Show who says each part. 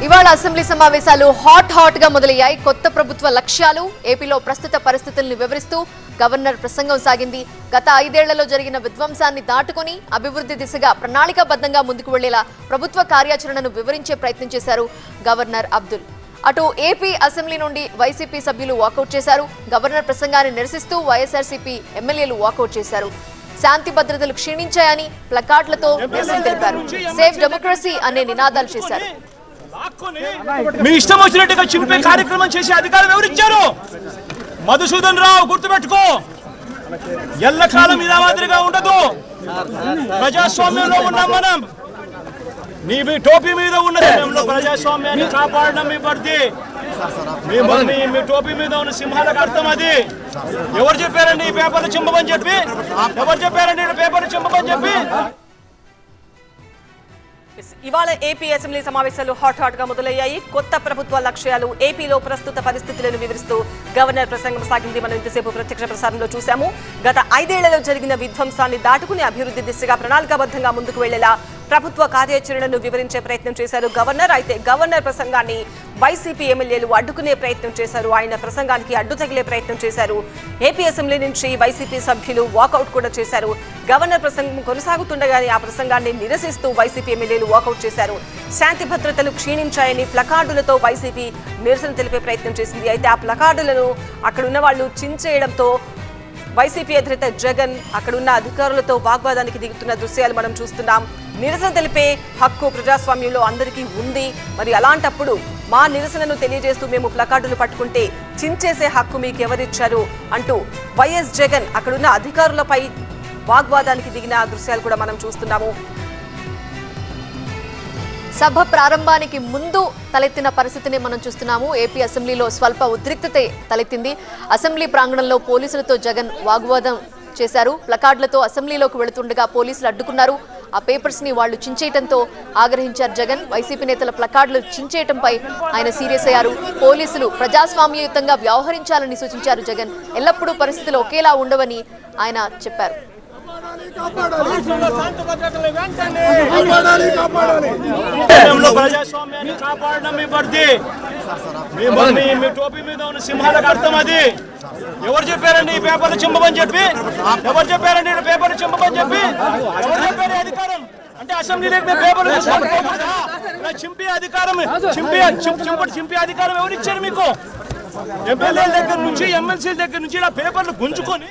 Speaker 1: ఇవాళ అసెంబ్లీ సమావేశాలు హాట్ గా మొదలయ్యాయి. కొత్త ప్రభుత్వ లక్ష్యాలు, ఏపీలో ప్రస్తుత పరిస్థితులను వివరిస్తూ గవర్నర్ ప్రసంగం సాగింది. గత 5 ఏళ్లలో జరిగిన విధ్వంసాన్ని దాటుకుని అభివృద్ధి దిశగా ప్రణాళికాబద్ధంగా ముందుకు వెళ్లేలా ప్రభుత్వ కార్యాచరణను వివరించే ప్రయత్నం చేశారు గవర్నర్ అబ్దుల్. అటు ఏపీ అసెంబ్లీ నుండి వైసీపీ సభ్యులు వాకౌట్ చేశారు. గవర్నర్ ప్రసంగాన్ని నిరసిస్తూ వైఎస్ఆర్సీపీ ఎమ్మెల్యేలు వాకౌట్ చేశారు. శాంతి భద్రతలు క్షీణించాయని ప్లకార్డులతో నిరసన తెలిపారు. సేవ్ డెమోక్రసీ అనే నినాదాలు చేశారు.
Speaker 2: మీ ఇష్టం వచ్చినట్టుగా చింపే కార్యక్రమం చేసే అధికారం ఎవరిచ్చారు? మధుసూదన్ రావు, గుర్తుపెట్టుకో, ఎల్లకాలం ఇలా మాదిరిగా ఉండదు. ప్రజాస్వామ్యంలో ఉన్నాం మనం. మీ టోపీ మీద ఉన్న ప్రజాస్వామ్యాన్ని కాపాడడం మీ పరిధి. మీ టోపీ మీద ఉన్న సింహాలకు అర్థం అది. ఎవరు చెప్పారండి ఈ పేపర్లు చింపమని చెప్పి? ఎవరు చెప్పారండి పేపర్లు చింపమని చెప్పి?
Speaker 3: ఇవాళ ఏపీ అసెంబ్లీ సమావేశాలు హాట్ గా మొదలయ్యాయి. కొత్త ప్రభుత్వ లక్ష్యాలు, ఏపీలో ప్రస్తుత పరిస్థితులను వివరిస్తూ గవర్నర్ ప్రసంగం సాగింది. మనం ఇంతసేపు ప్రత్యక్ష ప్రసారంలో చూశాము. గత 5 ఏళ్లలో జరిగిన విధ్వంసాన్ని దాటుకుని అభివృద్ధి దిశగా ప్రణాళికాబద్ధంగా ముందుకు వెళ్లేలా ప్రభుత్వ కార్యాచరణను వివరించే ప్రయత్నం చేశారు గవర్నర్. అయితే గవర్నర్ ప్రసంగాన్ని వైసీపీ ఎమ్మెల్యేలు అడ్డుకునే ప్రయత్నం చేశారు. ఆయన ప్రసంగానికి అడ్డు తగిలే ప్రయత్నం చేశారు. ఏపీ అసెంబ్లీ నుంచి వైసీపీ సభ్యులు వాకౌట్ కూడా చేశారు. గవర్నర్ ప్రసంగం కొనసాగుతుండగానే ఆ ప్రసంగాన్ని నిరసిస్తూ వైసీపీ ఎమ్మెల్యేలు వాకౌట్ చేశారు. శాంతి భద్రతలు క్షీణించాయని ప్లకార్డులతో వైసీపీ నిరసన తెలిపే ప్రయత్నం చేసింది. అయితే ఆ ప్లకార్డులను అక్కడున్న వాళ్ళు చించేయడంతో వైసీపీ అధినేత జగన్ అక్కడున్న అధికారులతో వాగ్వాదానికి దిగుతున్న దృశ్యాలు మనం చూస్తున్నాం. నిరసన తెలిపే హక్కు ప్రజాస్వామ్యంలో అందరికీ ఉంది. మరి అలాంటప్పుడు మా నిరసనను తెలియజేస్తూ మేము ప్లకార్డులు పట్టుకుంటే చించేసే హక్కు మీకు ఎవరిచ్చారు అంటూ వైఎస్ జగన్ అక్కడున్న అధికారులపై వాగ్వాదానికి దిగిన దృశ్యాలు కూడా మనం చూస్తున్నాము.
Speaker 1: సభ ప్రారంభానికి ముందు తలెత్తిన పరిస్థితిని మనం చూస్తున్నాము. ఏపీ అసెంబ్లీలో స్వల్ప ఉద్రిక్తత తలెత్తింది. అసెంబ్లీ ప్రాంగణంలో పోలీసులతో జగన్ వాగ్వాదం చేశారు. ప్లకార్డులతో అసెంబ్లీలోకి వెళుతుండగా పోలీసులు అడ్డుకున్నారు. ఆ పేపర్స్ ని వాళ్లు చించేయడంతో ఆగ్రహించారు జగన్. వైసీపీ నేతల ప్లకార్డులు చించేయడంపై ఆయన సీరియస్ అయ్యారు. పోలీసులు ప్రజాస్వామ్యయుతంగా వ్యవహరించాలని సూచించారు జగన్. ఎల్లప్పుడూ పరిస్థితులు ఒకేలా ఉండవని ఆయన చెప్పారు.
Speaker 2: ప్రజాస్వామ్యాన్ని కాపాడడం మీ పరిధి. మీ టోపీ మీద ఉన్న సింహాలకు అర్థం అది. ఎవరు చెప్పారండి ఈ పేపర్లు చింపమని చెప్పి? ఎవరు చెప్పారండి పేపర్లు చింపమని చెప్పి? ఎవరు చెప్పారు అధికారం? అంటే అసెంబ్లీలో పేపర్లు చింపే అధికారం, చింపే అధికారం ఎవరు ఇచ్చారు మీకు? ఎమ్మెల్యేల దగ్గర నుంచి, ఎమ్మెల్సీల దగ్గర నుంచి ఇలా పేపర్లు గుంజుకొని